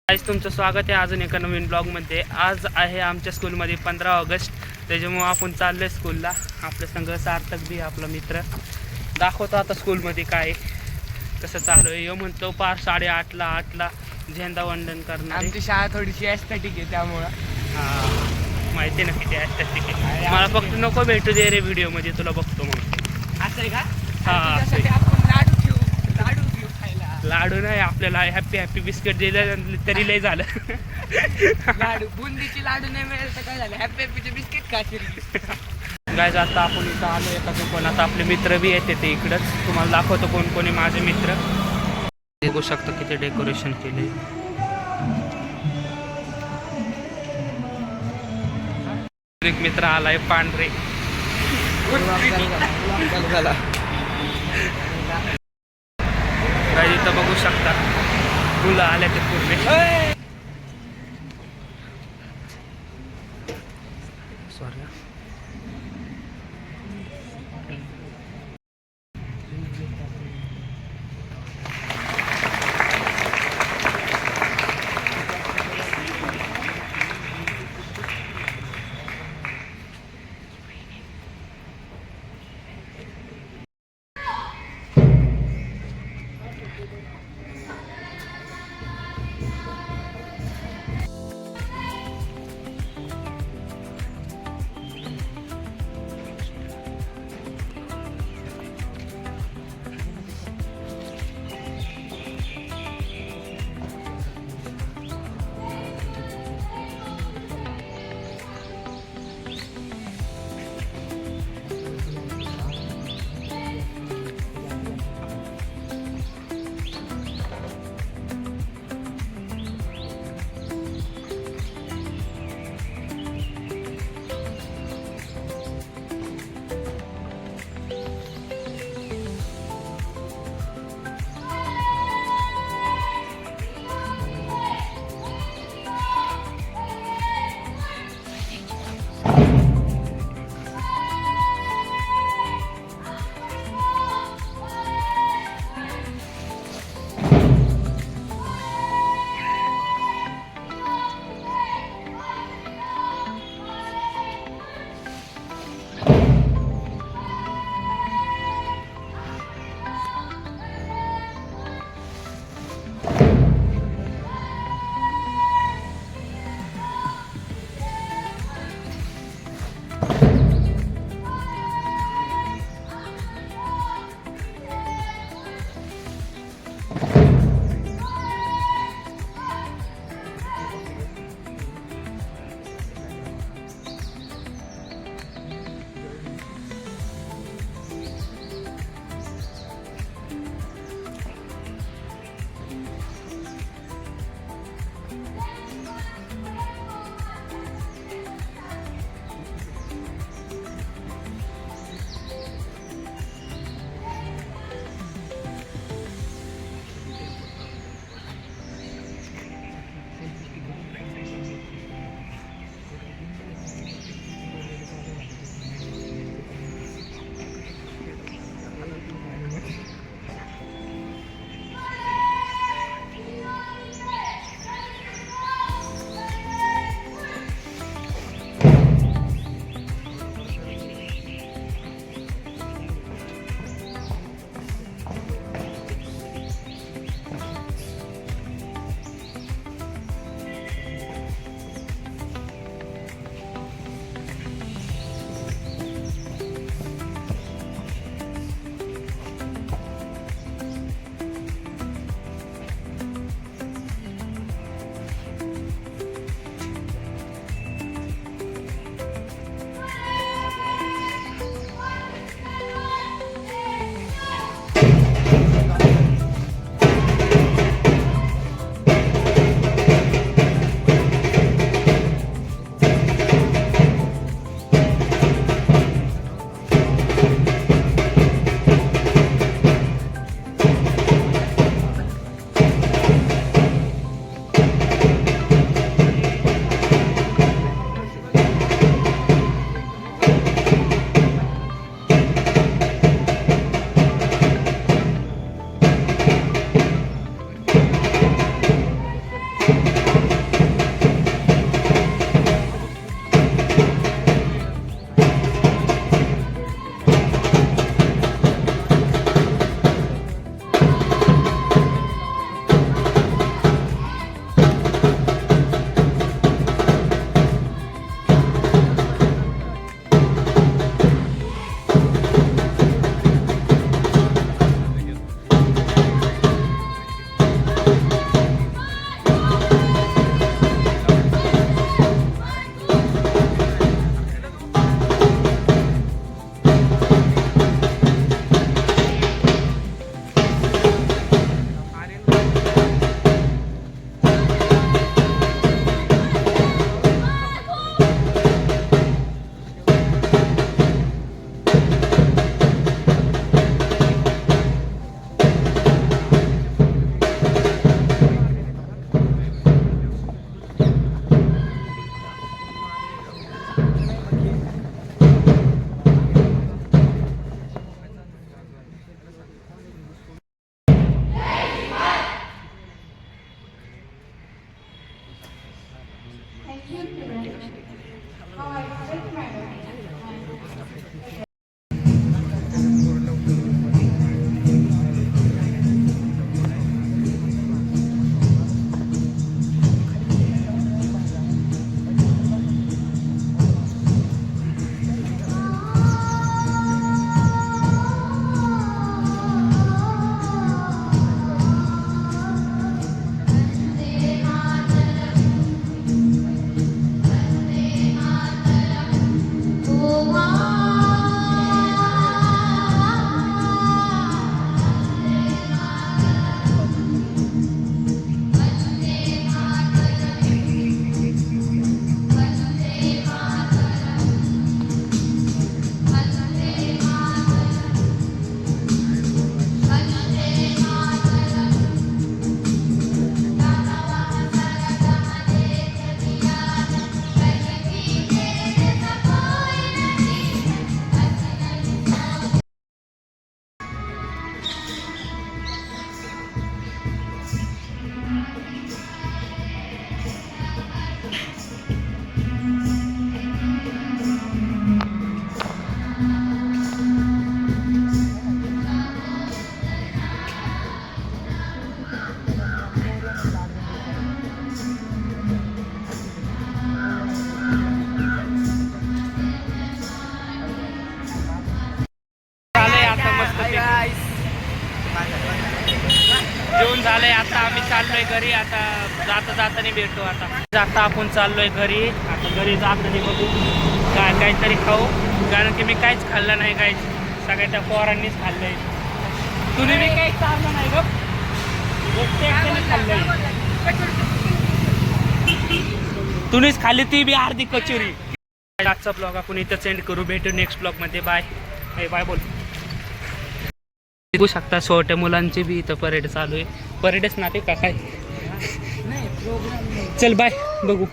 आज तुमचं स्वागत आहे अजून एका नवीन ब्लॉगमध्ये। आज आहे आमच्या स्कूलमध्ये 15 ऑगस्ट, त्याच्यामुळं आपण चाललो आहे स्कूलला। आपल्या संघ सार्थक बी आपला मित्र दाखवतो आता स्कूलमध्ये काय कसं चालू आहे। यो म्हणतो पार 8:30ला झेंडावंदन करणार। आमची शाळा थोडीशी ॲस्थेटिक आहे त्यामुळं माहिती ना किती ॲस्थेटिक आहे। मला फक्त नको भेटू दे रे व्हिडिओमध्ये, तुला बघतो मग। असं आहे का? हां, आपण लाडू घेऊ खायला। लाडू नाही, आपल्याला हॅपी बिस्किट दिलं तरी लय झालं। लाडू बुंदीची लाडू नाही मिळेल तर काय झालं, हॅपीचे बिस्किट खाशील। गायज आता आपण इथं आलो एका दुकानात, आपले मित्र बी येते ते इकडंच। तुम्हाला दाखवतो कोण कोणी माझे मित्र। बघू शकता किती डेकोरेशन केले। एक मित्र आलाय पांढरे। गायज इथं बघू शकता मुलं आले ते पूर्ण। सॉरी आता जाताना भेटू. आता आपण चाललोय घरी. आता घरी जाताना बघू काहीतरी खाऊ, कारण की मी काहीच खाल्लं नाही. काहीच सगळ्या त्या पोरांनीच खाल्लंय. तुम्ही मी काही चाललं नाही ग, खाल्लंय. तुम्हीच खाल्ली ती बी अर्धी कचोरी. आजचा ब्लॉग आपण इथं सेंड करू. भेटू नेक्स्ट ब्लॉग मध्ये. बाय बाय बोल. बघू शकता छोट्या मुलांची बी इथं परेड चालू आहे. परेडच ना ते का काय. चल बाय, बघू.